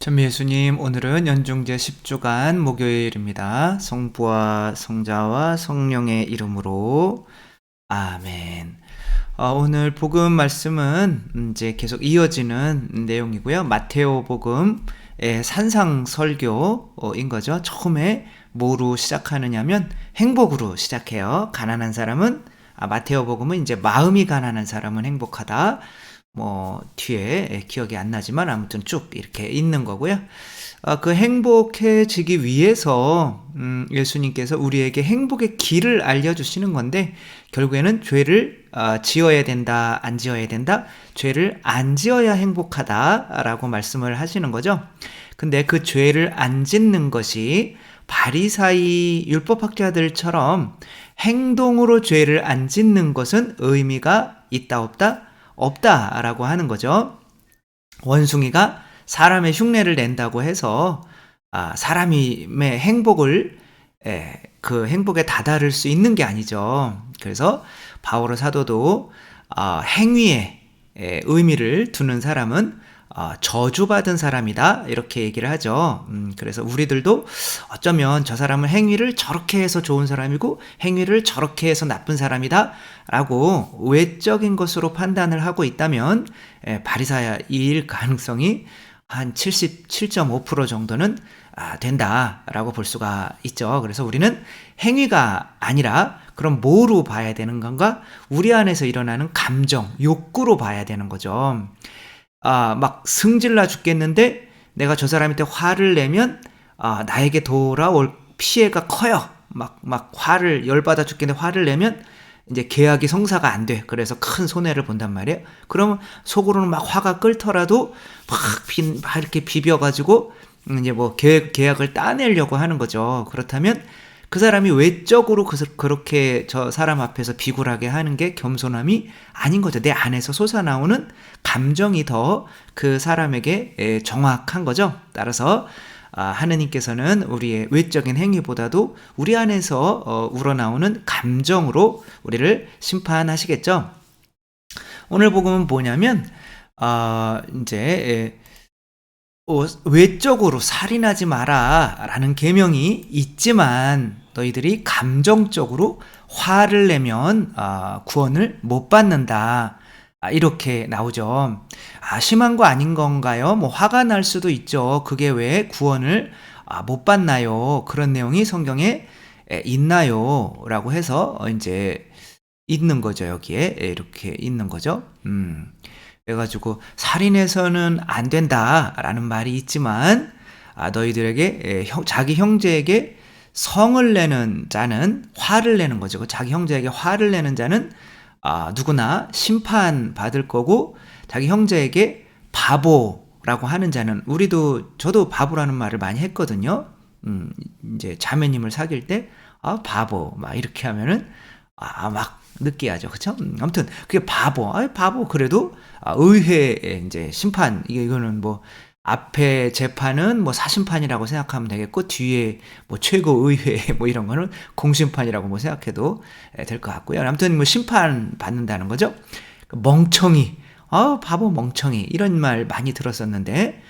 전 예수님, 오늘은 연중제 10주간 목요일입니다. 성부와 성자와 성령의 이름으로 아멘. 오늘 복음 말씀은 이제 계속 이어지는 내용이고요. 마테오 복음의 산상 설교인 거죠. 처음에 뭐로 시작하느냐면 행복으로 시작해요. 가난한 사람은 마테오 복음은 이제 마음이 가난한 사람은 행복하다. 뒤에 기억이 안 나지만 아무튼 쭉 이렇게 있는 거고요. 그 행복해지기 위해서 예수님께서 우리에게 행복의 길을 알려주시는 건데, 결국에는 죄를 지어야 된다, 안 지어야 된다, 죄를 안 지어야 행복하다라고 말씀을 하시는 거죠. 근데 그 죄를 안 짓는 것이 바리사이 율법학자들처럼 행동으로 죄를 안 짓는 것은 의미가 있다 없다? 없다라고 하는 거죠. 원숭이가 사람의 흉내를 낸다고 해서 사람의 행복을 그 행복에 다다를 수 있는 게 아니죠. 그래서 바오로 사도도 행위에 의미를 두는 사람은 저주받은 사람이다, 이렇게 얘기를 하죠. 그래서 우리들도 어쩌면 저 사람은 행위를 저렇게 해서 좋은 사람이고 행위를 저렇게 해서 나쁜 사람이다 라고 외적인 것으로 판단을 하고 있다면 바리사이일 가능성이 한 77.5% 정도는 된다라고 볼 수가 있죠. 그래서 우리는 행위가 아니라 그럼 뭐로 봐야 되는 건가? 우리 안에서 일어나는 감정, 욕구로 봐야 되는 거죠. 막 승질나 죽겠는데 내가 저 사람한테 화를 내면 나에게 돌아올 피해가 커요. 막 화를 열받아 죽겠는데 화를 내면 이제 계약이 성사가 안 돼. 그래서 큰 손해를 본단 말이에요. 그러면 속으로는 막 화가 끓더라도 막 이렇게 비벼가지고 이제 계약을 따내려고 하는 거죠. 그렇다면 그 사람이 외적으로 그렇게 저 사람 앞에서 비굴하게 하는 게 겸손함이 아닌 거죠. 내 안에서 솟아나오는 감정이 더 그 사람에게 정확한 거죠. 따라서 하느님께서는 우리의 외적인 행위보다도 우리 안에서 우러나오는 감정으로 우리를 심판하시겠죠. 오늘 복음은 뭐냐면 이제 외적으로 살인하지 마라 라는 계명이 있지만 너희들이 감정적으로 화를 내면 구원을 못 받는다, 이렇게 나오죠. 심한 거 아닌 건가요? 화가 날 수도 있죠. 그게 왜 구원을 못 받나요? 그런 내용이 성경에 있나요? 라고 해서 이제 있는 거죠. 여기에 이렇게 있는 거죠. 그래가지고 살인해서는 안 된다라는 말이 있지만 너희들에게 자기 형제에게 성을 내는 자는 화를 내는 거죠. 자기 형제에게 화를 내는 자는 누구나 심판받을 거고, 자기 형제에게 바보라고 하는 자는, 저도 바보라는 말을 많이 했거든요. 이제 자매님을 사귈 때 바보 막 이렇게 하면은 막 느끼하죠. 그쵸? 아무튼 그게 바보 그래도 의회에 이제 심판, 이거는 앞에 재판은 사심판이라고 생각하면 되겠고, 뒤에 최고의회 이런 거는 공심판이라고 생각해도 될 것 같고요. 아무튼 심판 받는다는 거죠. 멍청이, 바보 멍청이, 이런 말 많이 들었었는데,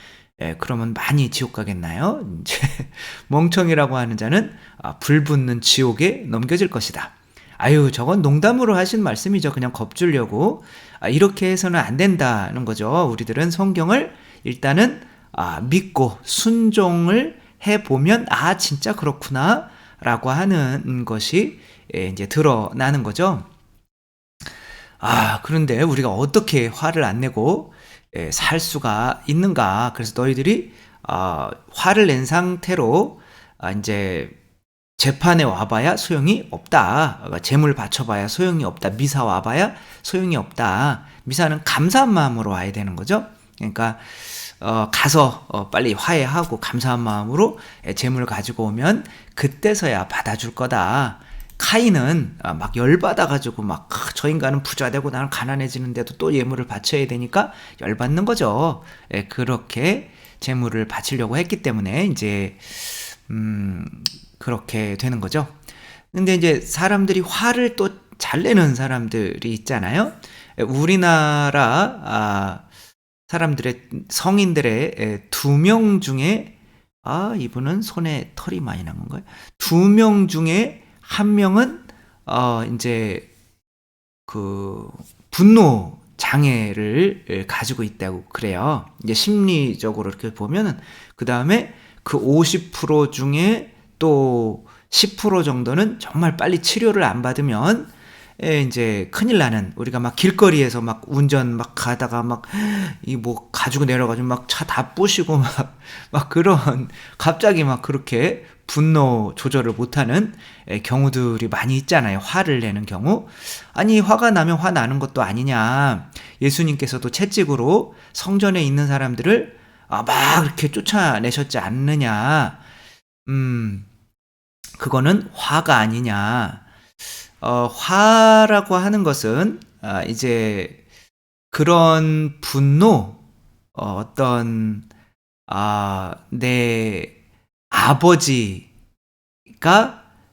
그러면 많이 지옥 가겠나요? 이제 멍청이라는 하는 자는 불붙는 지옥에 넘겨질 것이다. 저건 농담으로 하신 말씀이죠. 그냥 겁주려고. 이렇게 해서는 안 된다는 거죠. 우리들은 성경을 일단은 믿고 순종을 해보면 진짜 그렇구나 라고 하는 것이 이제 드러나는 거죠. 그런데 우리가 어떻게 화를 안 내고 살 수가 있는가? 그래서 너희들이 화를 낸 상태로 이제 재판에 와봐야 소용이 없다. 재물 바쳐봐야 소용이 없다. 미사 와봐야 소용이 없다. 미사는 감사한 마음으로 와야 되는 거죠. 그러니까 가서 빨리 화해하고 감사한 마음으로 재물을 가지고 오면 그때서야 받아줄 거다. 카인은 막 열받아가지고 저 인간은 부자 되고 나는 가난해지는데도 또 예물을 바쳐야 되니까 열받는 거죠. 그렇게 재물을 바치려고 했기 때문에 이제 그렇게 되는 거죠. 근데 이제 사람들이 화를 또 잘 내는 사람들이 있잖아요. 우리나라 사람들의 성인들의 2명 중에 이분은 손에 털이 많이 난 건가요? 2명 중에 1명은 이제 그 분노 장애를 가지고 있다고 그래요. 이제 심리적으로 이렇게 보면은 그다음에 그 50% 중에 또 10% 정도는 정말 빨리 치료를 안 받으면 이제 큰일 나는, 우리가 막 길거리에서 막 운전 막 가다가 막 이 뭐 가지고 내려가지고 막 차 다 부시고 막 그런, 갑자기 막 그렇게 분노 조절을 못하는 경우들이 많이 있잖아요. 화를 내는 경우. 아니, 화가 나면 화 나는 것도 아니냐. 예수님께서도 채찍으로 성전에 있는 사람들을 막 이렇게 쫓아내셨지 않느냐. 그거는 화가 아니냐. 화라고 하는 것은 이제 그런 분노, 어떤 내 아버지가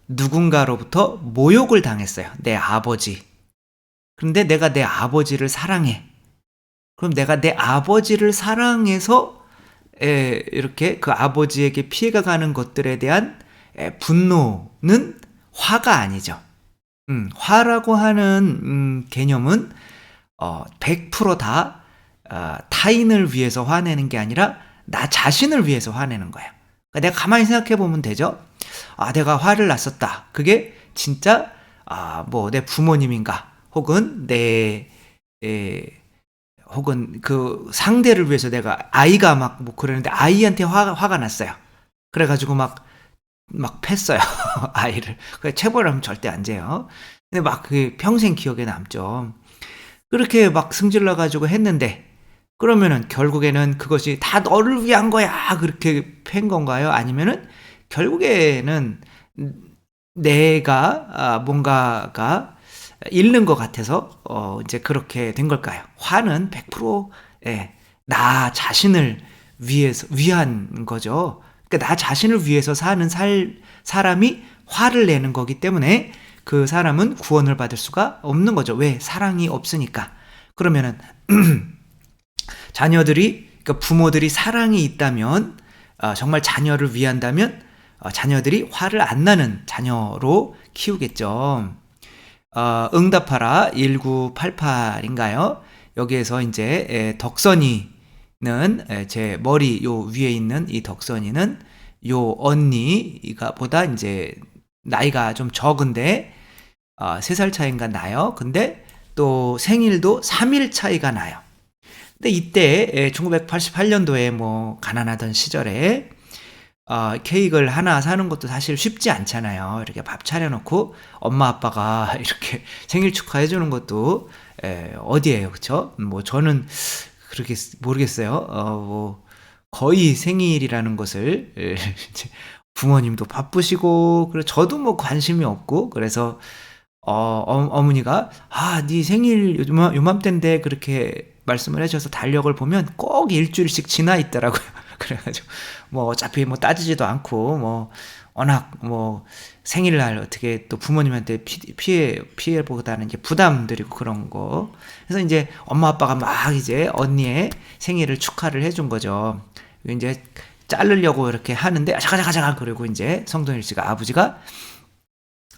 누군가로부터 모욕을 당했어요. 내 아버지. 그런데 내가 내 아버지를 사랑해. 그럼 내가 내 아버지를 사랑해서 이렇게 그 아버지에게 피해가 가는 것들에 대한 분노는 화가 아니죠. 화라고 하는 개념은 100%다 타인을 위해서 화내는 게 아니라 나 자신을 위해서 화내는 거예요. 그러니까 내가 가만히 생각해 보면 되죠. 내가 화를 났었다. 그게 진짜 뭐 내 부모님인가, 혹은 혹은 그 상대를 위해서 내가, 아이가 막 뭐 그러는데 아이한테 화가 났어요. 그래가지고 막 팼어요. 아이를. 그래, 체벌하면 절대 안 돼요. 근데 막 그게 평생 기억에 남죠. 그렇게 막 승질나가지고 했는데, 그러면은 결국에는 그것이 다 너를 위한 거야, 그렇게 팬 건가요? 아니면은 결국에는 내가 뭔가가 잃는 것 같아서 이제 그렇게 된 걸까요? 화는 100% 나 자신을 위한 거죠. 그러니까 나 자신을 위해서 사는 사람이 화를 내는 거기 때문에 그 사람은 구원을 받을 수가 없는 거죠. 왜? 사랑이 없으니까. 그러면은 자녀들이, 그러니까 부모들이 사랑이 있다면, 정말 자녀를 위한다면 자녀들이 화를 안 나는 자녀로 키우겠죠. 응답하라 1988인가요? 여기에서 이제 덕선이는, 제 머리 요 위에 있는 이 덕선이는 요 언니가 보다 이제 나이가 좀 적은데 3살 차이인가 나요. 근데 또 생일도 3일 차이가 나요. 근데 이때 1988년도에 뭐 가난하던 시절에 케이크를 하나 사는 것도 사실 쉽지 않잖아요. 이렇게 밥 차려놓고 엄마 아빠가 이렇게 생일 축하해 주는 것도 어디예요, 그쵸? 뭐 저는 그렇게 모르겠어요. 뭐 거의 생일이라는 것을 이제 부모님도 바쁘시고, 그리고 저도 뭐 관심이 없고, 그래서 어머니가 네 생일 요맘때인데 그렇게 말씀을 해주셔서 달력을 보면 꼭 일주일씩 지나 있더라고요. 그래가지고 뭐 어차피 뭐 따지지도 않고, 뭐 워낙 뭐 생일날 어떻게 또 부모님한테 피해보다는 이제 부담드리고 그런 거. 그래서 이제 엄마 아빠가 막 이제 언니의 생일을 축하를 해준 거죠. 이제 자르려고 이렇게 하는데 잠깐 그리고 이제 성동일 씨가, 아버지가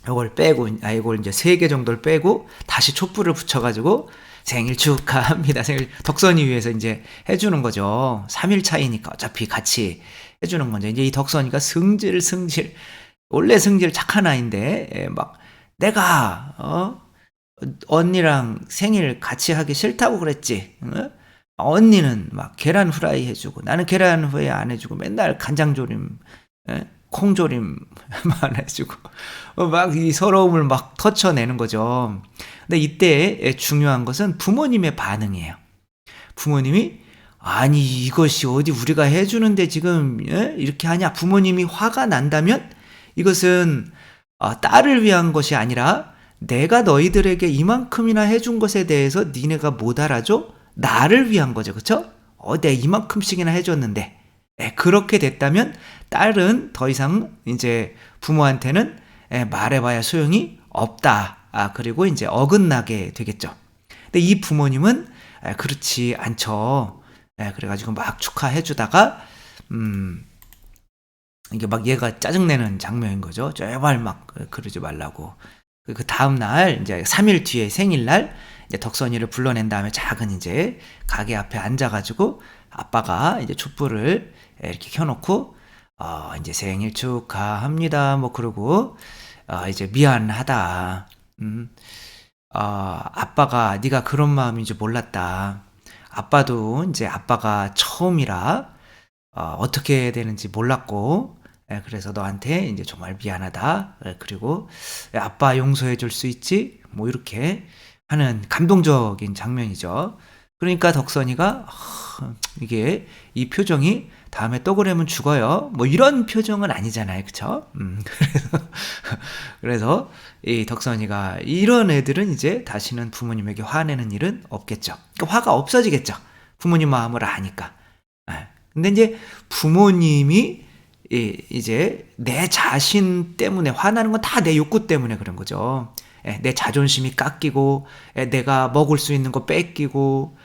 이걸 빼고, 이걸 이제 3개 정도를 빼고 다시 촛불을 붙여가지고 생일 축하합니다, 생일, 덕선이 위해서 이제 해주는 거죠. 3일 차이니까 어차피 같이 해주는 거죠. 이제 이 덕선이가 승질, 원래 승질 착한 아이인데 막 내가 언니랑 생일 같이 하기 싫다고 그랬지. 언니는 막 계란 후라이 해주고 나는 계란 후라이 안 해주고 맨날 간장조림, 콩조림만 해주고 막 이 서러움을 막 터쳐내는 거죠. 근데 이때 중요한 것은 부모님의 반응이에요. 부모님이 아니 이것이 어디 우리가 해주는데 지금 이렇게 하냐. 부모님이 화가 난다면 이것은 딸을 위한 것이 아니라 내가 너희들에게 이만큼이나 해준 것에 대해서 니네가 못 알아줘? 나를 위한 거죠. 그쵸? 내가 이만큼씩이나 해줬는데. 그렇게 됐다면 딸은 더 이상 이제 부모한테는 말해봐야 소용이 없다. 그리고 이제 어긋나게 되겠죠. 근데 이 부모님은 그렇지 않죠. 그래가지고 막 축하해주다가, 이게 막 얘가 짜증내는 장면인 거죠. 제발 막 그러지 말라고. 그 다음날, 이제 3일 뒤에 생일날, 이제 덕선이를 불러낸 다음에 작은 이제 가게 앞에 앉아가지고 아빠가 이제 촛불을 이렇게 켜놓고, 이제 생일 축하합니다. 뭐 그러고, 이제 미안하다. 아빠가 네가 그런 마음인 줄 몰랐다. 아빠도 이제 아빠가 처음이라 어떻게 되는지 몰랐고, 그래서 너한테 이제 정말 미안하다. 그리고 아빠 용서해 줄 수 있지? 뭐 이렇게 하는 감동적인 장면이죠. 그러니까 덕선이가 이게 이 표정이 다음에 또 그러면 죽어요. 뭐 이런 표정은 아니잖아요. 그쵸? 그래서 이 덕선이가 이런 애들은 이제 다시는 부모님에게 화내는 일은 없겠죠. 그러니까 화가 없어지겠죠. 부모님 마음을 아니까. 근데 이제 부모님이 이제 내 자신 때문에 화나는 건 다 내 욕구 때문에 그런 거죠. 내 자존심이 깎이고, 내가 먹을 수 있는 거 뺏기고,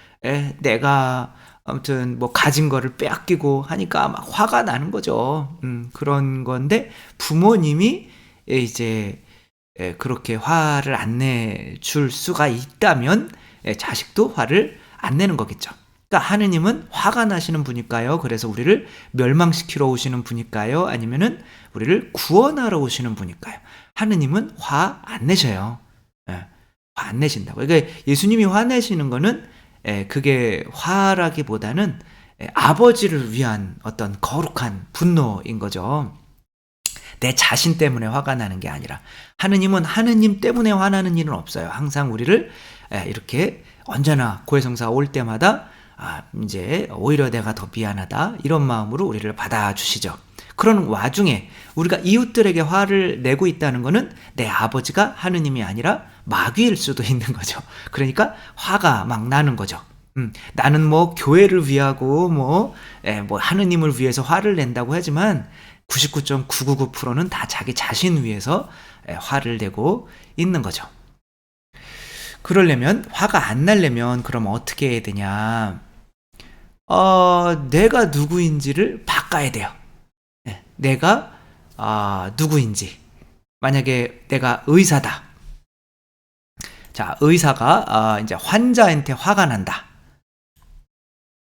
내가 아무튼 뭐 가진 거를 빼앗기고 하니까 막 화가 나는 거죠. 그런 건데 부모님이 이제 그렇게 화를 안 내줄 수가 있다면 자식도 화를 안 내는 거겠죠. 그러니까 하느님은 화가 나시는 분일까요? 그래서 우리를 멸망시키러 오시는 분일까요? 아니면은 우리를 구원하러 오시는 분일까요? 하느님은 화 안 내셔요. 화 안 내신다고. 그러니까 예수님이 화내시는 거는 그게 화라기보다는 아버지를 위한 어떤 거룩한 분노인 거죠. 내 자신 때문에 화가 나는 게 아니라 하느님은 하느님 때문에 화나는 일은 없어요. 항상 우리를 이렇게 언제나 고해성사 올 때마다 이제 오히려 내가 더 미안하다 이런 마음으로 우리를 받아주시죠. 그런 와중에 우리가 이웃들에게 화를 내고 있다는 것은 내 아버지가 하느님이 아니라 마귀일 수도 있는 거죠. 그러니까 화가 막 나는 거죠. 나는 뭐 교회를 위하고 뭐 하느님을 위해서 화를 낸다고 하지만 99.999%는 다 자기 자신 위해서 화를 내고 있는 거죠. 그러려면 화가 안 나려면 그럼 어떻게 해야 되냐? 내가 누구인지를 바꿔야 돼요. 내가 누구인지. 만약에 내가 의사다. 자, 의사가 이제 환자한테 화가 난다.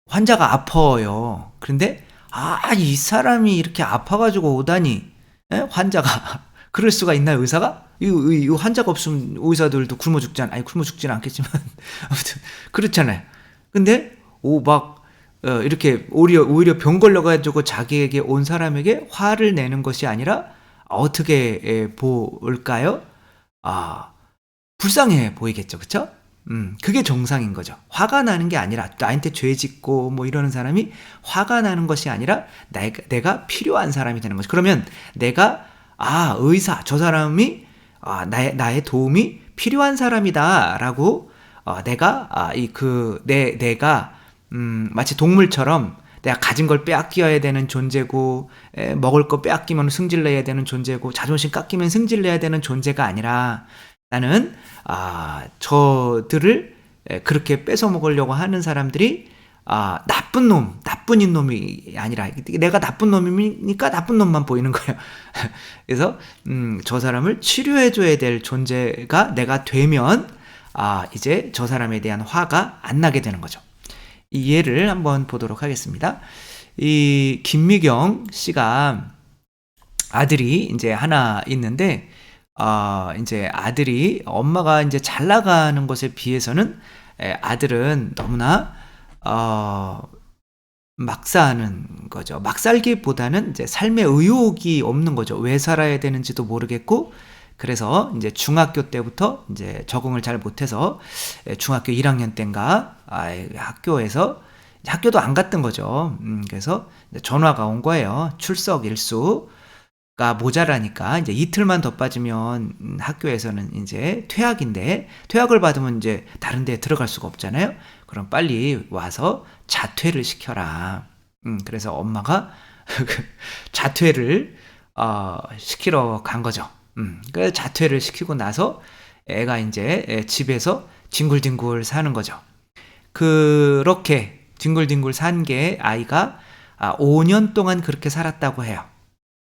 환자가 아파요. 그런데 이 사람이 이렇게 아파가지고 오다니 환자가 그럴 수가 있나요? 의사가? 이 환자가 없으면 의사들도 굶어 죽잖아. 아니 굶어 죽지는 않겠지만 아무튼 그렇잖아요. 근데 이렇게 오히려 병 걸려가지고 자기에게 온 사람에게 화를 내는 것이 아니라 어떻게 볼까요? 불쌍해 보이겠죠, 그렇죠? 그게 정상인 거죠. 화가 나는 게 아니라 나한테 죄 짓고 뭐 이러는 사람이 화가 나는 것이 아니라 내가 필요한 사람이 되는 거죠. 그러면 내가 의사 저 사람이 나의 도움이 필요한 사람이다라고 내가 내가 마치 동물처럼 내가 가진 걸 빼앗겨야 되는 존재고 먹을 거 빼앗기면 승질내야 되는 존재고 자존심 깎이면 승질내야 되는 존재가 아니라 나는 저들을 그렇게 뺏어 먹으려고 하는 사람들이 나쁜 놈이 아니라 내가 나쁜 놈이니까 나쁜 놈만 보이는 거예요. 그래서 저 사람을 치료해줘야 될 존재가 내가 되면 이제 저 사람에 대한 화가 안 나게 되는 거죠. 이 예를 한번 보도록 하겠습니다. 이 김미경 씨가 아들이 이제 하나 있는데 이제 아들이 엄마가 이제 잘 나가는 것에 비해서는 아들은 너무나 막 사는 거죠. 막 살기보다는 이제 삶의 의욕이 없는 거죠. 왜 살아야 되는지도 모르겠고, 그래서 이제 중학교 때부터 이제 적응을 잘 못해서 중학교 1학년 때인가 학교에서 학교도 안 갔던 거죠. 그래서 전화가 온 거예요. 출석 일수가 모자라니까 이제 이틀만 더 빠지면 학교에서는 이제 퇴학인데 퇴학을 받으면 이제 다른 데 들어갈 수가 없잖아요. 그럼 빨리 와서 자퇴를 시켜라. 그래서 엄마가 자퇴를 시키러 간 거죠. 그래서 자퇴를 시키고 나서 애가 이제 집에서 뒹굴뒹굴 사는 거죠. 그렇게 뒹굴뒹굴 산 게 아이가 5년 동안 그렇게 살았다고 해요.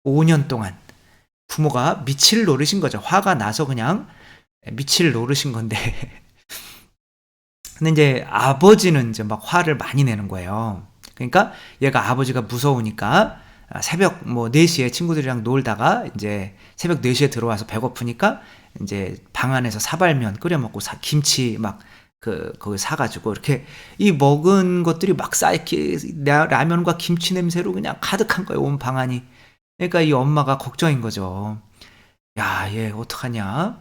5년 동안. 부모가 미칠 노릇인 거죠. 화가 나서 그냥 미칠 노릇인 건데. 근데 이제 아버지는 이제 막 화를 많이 내는 거예요. 그러니까 얘가 아버지가 무서우니까 새벽 뭐 4시에 친구들이랑 놀다가 이제 새벽 4시에 들어와서 배고프니까 이제 방 안에서 사발면 끓여 먹고 김치 막 거기 사가지고 이렇게 이 먹은 것들이 막 쌓이게 라면과 김치 냄새로 그냥 가득한 거예요. 온 방 안이. 그러니까 이 엄마가 걱정인 거죠. 야, 얘 어떡하냐?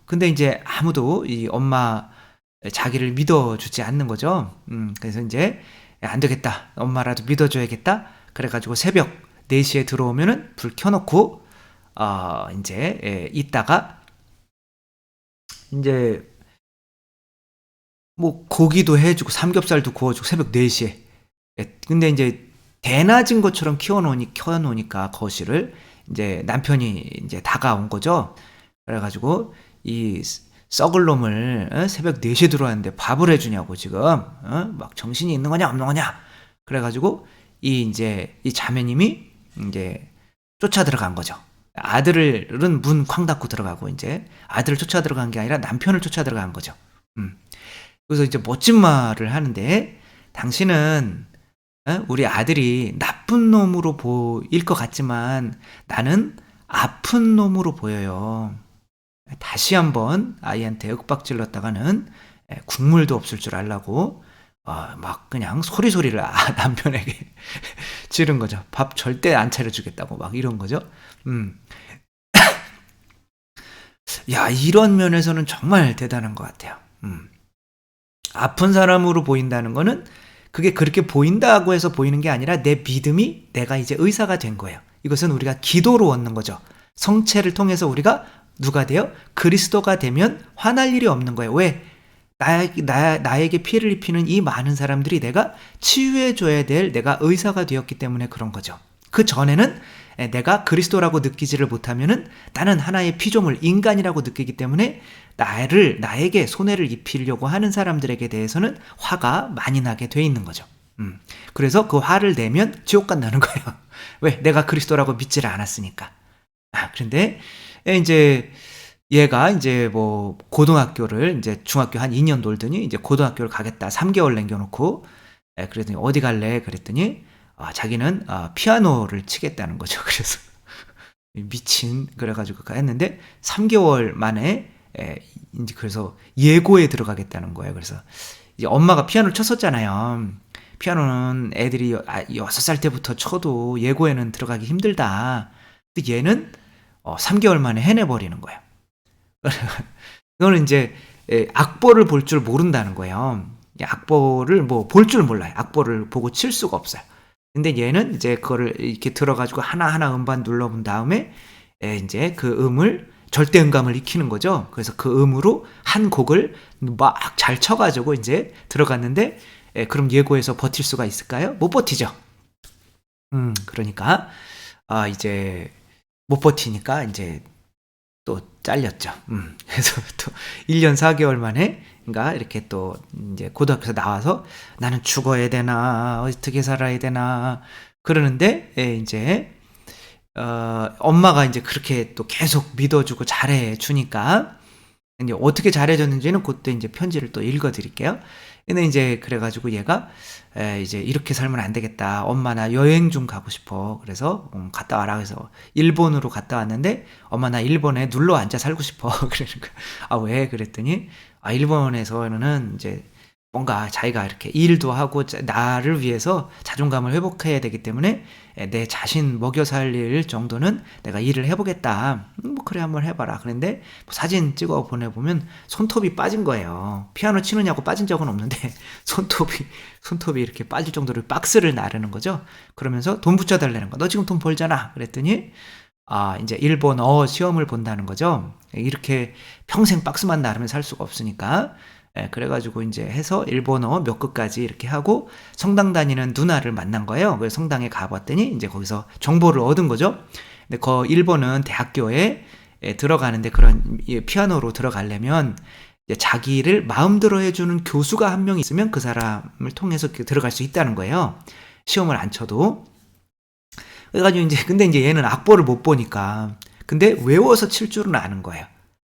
근데 이제 아무도 이 엄마 자기를 믿어주지 않는 거죠. 그래서 이제 안 되겠다. 엄마라도 믿어줘야겠다. 그래가지고 새벽 4시에 들어오면은 불 켜놓고 이제 있다가 이제 뭐 고기도 해주고 삼겹살도 구워주고 새벽 4시에. 근데 이제 대낮인 것처럼 켜놓으니까 거실을 이제 남편이 이제 다가온 거죠. 그래가지고 이 썩을 놈을 새벽 4시에 들어왔는데 밥을 해주냐고 지금 막 정신이 있는 거냐 없는 거냐. 그래가지고 이 자매님이 이제 쫓아 들어간 거죠. 아들은 문 쾅 닫고 들어가고 이제 아들을 쫓아 들어간 게 아니라 남편을 쫓아 들어간 거죠. 그래서 이제 멋진 말을 하는데 당신은 우리 아들이 나쁜 놈으로 보일 것 같지만 나는 아픈 놈으로 보여요. 다시 한번 아이한테 윽박질렀다가는 국물도 없을 줄 알라고 막 그냥 소리를 남편에게 지른 거죠. 밥 절대 안 차려주겠다고 막 이런 거죠. 야, 이런 면에서는 정말 대단한 것 같아요. 아픈 사람으로 보인다는 거는 그게 그렇게 보인다고 해서 보이는 게 아니라 내 믿음이 내가 이제 의사가 된 거예요. 이것은 우리가 기도로 얻는 거죠. 성체를 통해서 우리가 누가 돼요? 그리스도가 되면 화날 일이 없는 거예요. 왜? 나에게 피해를 입히는 이 많은 사람들이 내가 치유해줘야 될 내가 의사가 되었기 때문에 그런 거죠. 그 전에는 내가 그리스도라고 느끼지를 못하면은 나는 하나의 피조물, 인간이라고 느끼기 때문에 나에게 손해를 입히려고 하는 사람들에게 대해서는 화가 많이 나게 돼 있는 거죠. 그래서 그 화를 내면 지옥 간다는 거예요. 왜? 내가 그리스도라고 믿지를 않았으니까. 그런데 이제 얘가 이제 뭐 고등학교를 이제 중학교 한 2년 놀더니 이제 고등학교를 가겠다. 3개월 남겨놓고 그랬더니 어디 갈래? 그랬더니 자기는 피아노를 치겠다는 거죠. 그래서 미친 그래가지고 했는데 3개월 만에 이제 그래서 예고에 들어가겠다는 거예요. 그래서 이제 엄마가 피아노를 쳤었잖아요. 피아노는 애들이 6살 때부터 쳐도 예고에는 들어가기 힘들다. 근데 얘는 3개월 만에 해내버리는 거예요. 이거는 이제 악보를 볼 줄 모른다는 거예요. 악보를 뭐 볼 줄 몰라요. 악보를 보고 칠 수가 없어요. 근데 얘는 이제 그거를 이렇게 들어가지고 하나하나 음반 눌러본 다음에 이제 그 음을 절대 음감을 익히는 거죠. 그래서 그 음으로 한 곡을 막 잘 쳐가지고 이제 들어갔는데 그럼 예고에서 버틸 수가 있을까요? 못 버티죠. 그러니까 이제 못 버티니까 이제 또 잘렸죠. 그래서 또 1년 4개월 만에 그러니까 이렇게 또 이제 고등학교에서 나와서 나는 죽어야 되나 어떻게 살아야 되나 그러는데 이제 엄마가 이제 그렇게 또 계속 믿어주고 잘해주니까 이제 어떻게 잘해줬는지는 그때 이제 편지를 또 읽어드릴게요. 근데 이제 그래가지고 얘가 이제 이렇게 살면 안 되겠다. 엄마 나 여행 좀 가고 싶어. 그래서 갔다 와라. 그래서 일본으로 갔다 왔는데 엄마 나 일본에 눌러 앉아 살고 싶어. 그러니까 왜? 그랬더니 일본에서는 이제 뭔가 자기가 이렇게 일도 하고 나를 위해서 자존감을 회복해야 되기 때문에 내 자신 먹여 살릴 정도는 내가 일을 해보겠다. 뭐 그래 한번 해봐라. 그런데 뭐 사진 찍어 보내보면 손톱이 빠진 거예요. 피아노 치느냐고 빠진 적은 없는데 손톱이 이렇게 빠질 정도로 박스를 나르는 거죠. 그러면서 돈 붙여달라는 거. 너 지금 돈 벌잖아. 그랬더니 이제 일본어 시험을 본다는 거죠. 이렇게 평생 박스만 나르면 살 수가 없으니까. 그래가지고 이제 해서 일본어 몇 급까지 이렇게 하고 성당 다니는 누나를 만난 거예요. 그래서 성당에 가봤더니 이제 거기서 정보를 얻은 거죠. 근데 일본은 대학교에 들어가는데 그런 피아노로 들어가려면 이제 자기를 마음대로 해주는 교수가 한 명 있으면 그 사람을 통해서 들어갈 수 있다는 거예요. 시험을 안 쳐도. 그래가지고 근데 이제 얘는 악보를 못 보니까. 근데 외워서 칠 줄은 아는 거예요.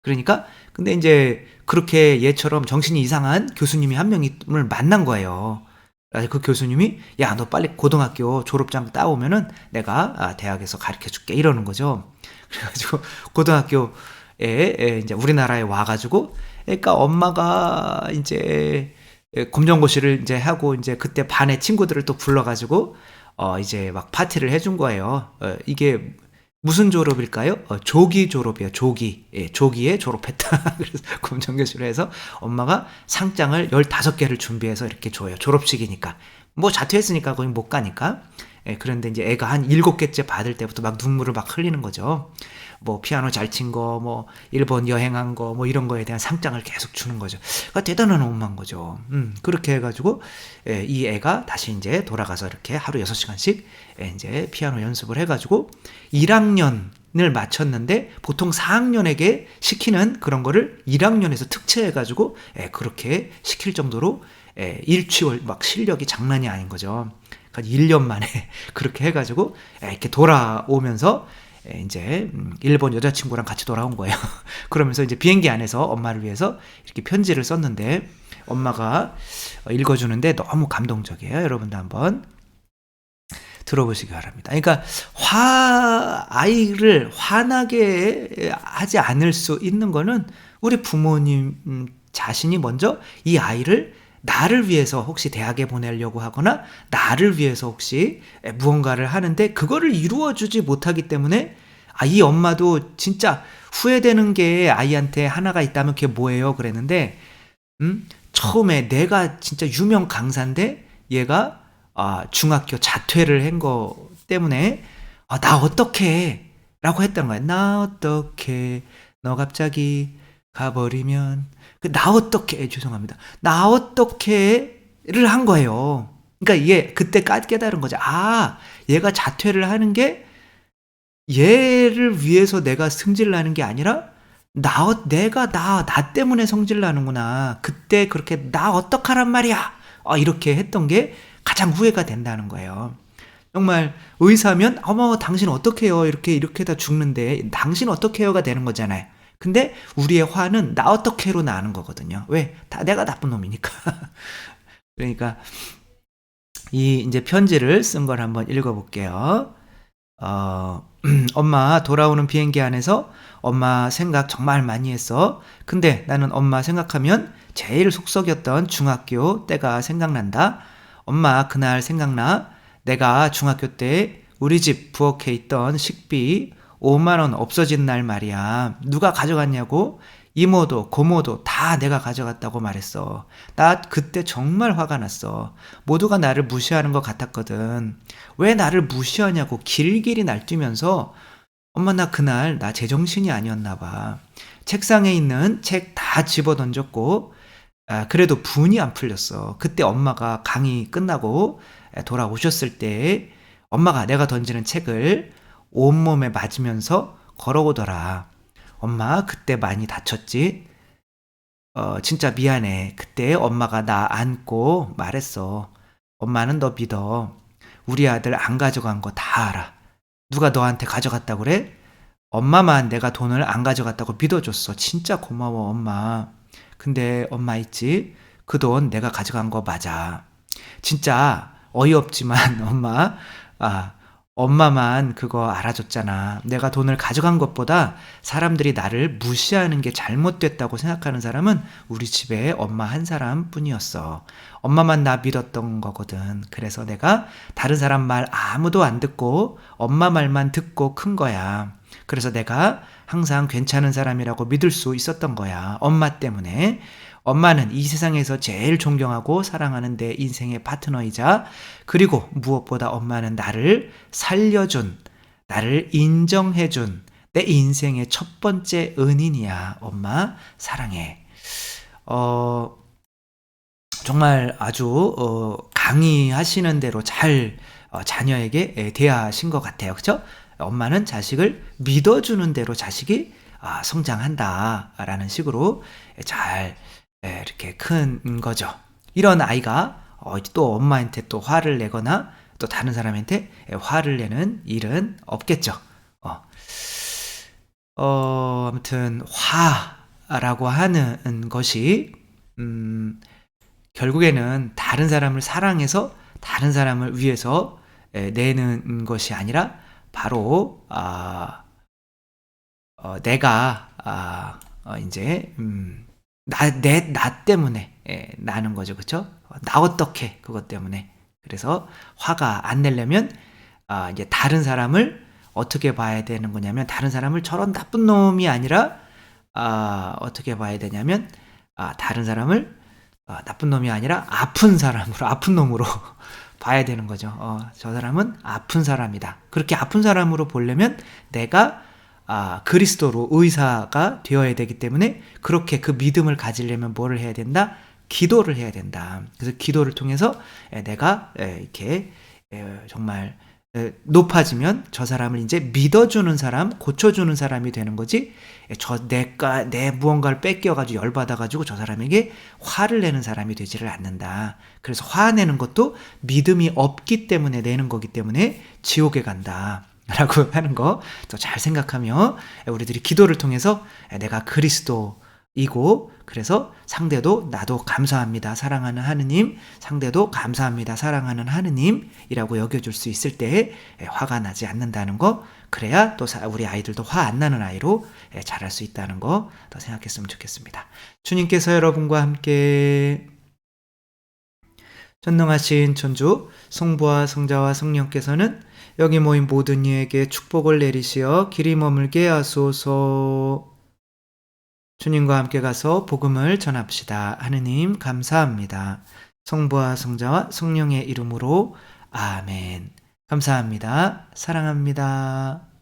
그러니까, 근데 이제 그렇게 얘처럼 정신이 이상한 교수님이 한 명을 만난 거예요. 그래서 그 교수님이, 야, 너 빨리 고등학교 졸업장 따오면은 내가 대학에서 가르쳐 줄게. 이러는 거죠. 그래가지고 고등학교에 이제 우리나라에 와가지고, 그러니까 엄마가 이제 검정고시를 이제 하고 이제 그때 반에 친구들을 또 불러가지고 이제 막 파티를 해준 거예요. 이게 무슨 졸업일까요? 조기 졸업이에요. 조기. 예, 조기에 졸업했다. 그래서 검정고시를 해서 엄마가 상장을 15개를 준비해서 이렇게 줘요. 졸업식이니까. 뭐 자퇴했으니까 거기 못 가니까. 예, 그런데 이제 애가 한 7개째 받을 때부터 막 눈물을 막 흘리는 거죠. 뭐 피아노 잘 친 거, 뭐 일본 여행한 거, 뭐 이런 거에 대한 상장을 계속 주는 거죠. 그러니까 대단한 엄마인 거죠. 그렇게 해가지고 이 애가 다시 이제 돌아가서 이렇게 하루 6시간씩 이제 피아노 연습을 해가지고 1학년을 마쳤는데 보통 4학년에게 시키는 그런 거를 1학년에서 특채해가지고 그렇게 시킬 정도로 일취월 막 실력이 장난이 아닌 거죠. 그러니까 1년 만에 그렇게 해가지고 이렇게 돌아오면서 이제 일본 여자친구랑 같이 돌아온 거예요. 그러면서 이제 비행기 안에서 엄마를 위해서 이렇게 편지를 썼는데 엄마가 읽어주는데 너무 감동적이에요. 여러분도 한번 들어보시기 바랍니다. 그러니까 아이를 화나게 하지 않을 수 있는 거는 우리 부모님 자신이 먼저 이 아이를 나를 위해서 혹시 대학에 보내려고 하거나 나를 위해서 혹시 무언가를 하는데 그거를 이루어주지 못하기 때문에 이 엄마도 진짜 후회되는 게 아이한테 하나가 있다면 그게 뭐예요? 그랬는데 처음에 내가 진짜 유명 강사인데 얘가 중학교 자퇴를 한 거 때문에 나 어떡해 라고 했던 거야. 나 어떡해 너 갑자기 가버리면 나 어떡해 죄송합니다. 나 어떡해를 한 거예요. 그러니까 얘 그때 깨달은 거죠. 얘가 자퇴를 하는 게 얘를 위해서 내가 승질나는 게 아니라 내가 나 때문에 성질나는구나. 그때 그렇게 나 어떡하란 말이야. 이렇게 했던 게 가장 후회가 된다는 거예요. 정말 의사면 어머 당신 어떡해요 이렇게 다 죽는데 당신 어떡해요가 되는 거잖아요. 근데 우리의 화는 나 어떡해로 나는 거거든요. 왜? 다 내가 나쁜 놈이니까. 그러니까 이 이제 편지를 쓴 걸 한번 읽어볼게요. 엄마 돌아오는 비행기 안에서 엄마 생각 정말 많이 했어. 근데 나는 엄마 생각하면 제일 속썩였던 중학교 때가 생각난다. 엄마 그날 생각나. 내가 중학교 때 우리 집 부엌에 있던 식비 5만 원 없어진 날 말이야. 누가 가져갔냐고? 이모도 고모도 다 내가 가져갔다고 말했어. 나 그때 정말 화가 났어. 모두가 나를 무시하는 것 같았거든. 왜 나를 무시하냐고 길길이 날뛰면서 엄마 나 그날 나 제정신이 아니었나 봐. 책상에 있는 책 다 집어던졌고 그래도 분이 안 풀렸어. 그때 엄마가 강의 끝나고 돌아오셨을 때 엄마가 내가 던지는 책을 온몸에 맞으면서 걸어오더라. 엄마 그때 많이 다쳤지? 진짜 미안해. 그때 엄마가 나 안고 말했어. 엄마는 너 믿어. 우리 아들 안 가져간 거 다 알아. 누가 너한테 가져갔다고 그래? 엄마만 내가 돈을 안 가져갔다고 믿어줬어. 진짜 고마워 엄마. 근데 엄마 있지? 그 돈 내가 가져간 거 맞아. 진짜 어이없지만 엄마만 그거 알아줬잖아. 내가 돈을 가져간 것보다 사람들이 나를 무시하는 게 잘못됐다고 생각하는 사람은 우리 집에 엄마 한 사람 뿐이었어. 엄마만 나 믿었던 거거든. 그래서 내가 다른 사람 말 아무도 안 듣고 엄마 말만 듣고 큰 거야. 그래서 내가 항상 괜찮은 사람이라고 믿을 수 있었던 거야. 엄마 때문에. 엄마는 이 세상에서 제일 존경하고 사랑하는 내 인생의 파트너이자 그리고 무엇보다 엄마는 나를 살려준, 나를 인정해준 내 인생의 첫 번째 은인이야. 엄마 사랑해. 정말 아주 강의하시는 대로 잘 자녀에게 대하신 것 같아요. 그렇죠? 엄마는 자식을 믿어주는 대로 자식이 성장한다라는 식으로 잘 이렇게 큰 거죠. 이런 아이가 또 엄마한테 또 화를 내거나 또 다른 사람한테 화를 내는 일은 없겠죠. 아무튼 화라고 하는 것이 결국에는 다른 사람을 사랑해서 다른 사람을 위해서 내는 것이 아니라 바로 내가 이제 나 때문에 나는 거죠, 그렇죠? 나 어떻게 그것 때문에. 그래서 화가 안 내려면 이제 다른 사람을 어떻게 봐야 되는 거냐면 다른 사람을 저런 나쁜 놈이 아니라 어떻게 봐야 되냐면 다른 사람을 나쁜 놈이 아니라 아픈 사람으로 아픈 놈으로 봐야 되는 거죠. 저 사람은 아픈 사람이다. 그렇게 아픈 사람으로 보려면 내가 그리스도로 의사가 되어야 되기 때문에 그렇게 그 믿음을 가지려면 뭐를 해야 된다? 기도를 해야 된다. 그래서 기도를 통해서 내가 이렇게 정말 높아지면 저 사람을 이제 믿어주는 사람, 고쳐주는 사람이 되는 거지. 내 무언가를 뺏겨가지고 열받아가지고 저 사람에게 화를 내는 사람이 되지를 않는다. 그래서 화내는 것도 믿음이 없기 때문에 내는 거기 때문에 지옥에 간다. 라고 하는 거 또 잘 생각하며 우리들이 기도를 통해서 내가 그리스도이고 그래서 상대도 나도 감사합니다 사랑하는 하느님, 상대도 감사합니다 사랑하는 하느님이라고 여겨줄 수 있을 때 화가 나지 않는다는 거, 그래야 또 우리 아이들도 화 안 나는 아이로 자랄 수 있다는 거 더 생각했으면 좋겠습니다. 주님께서 여러분과 함께 전능하신 천주 성부와 성자와 성령께서는 여기 모인 모든 이에게 축복을 내리시어 길이 머물게 하소서. 주님과 함께 가서 복음을 전합시다. 하느님 감사합니다. 성부와 성자와 성령의 이름으로 아멘. 감사합니다. 사랑합니다.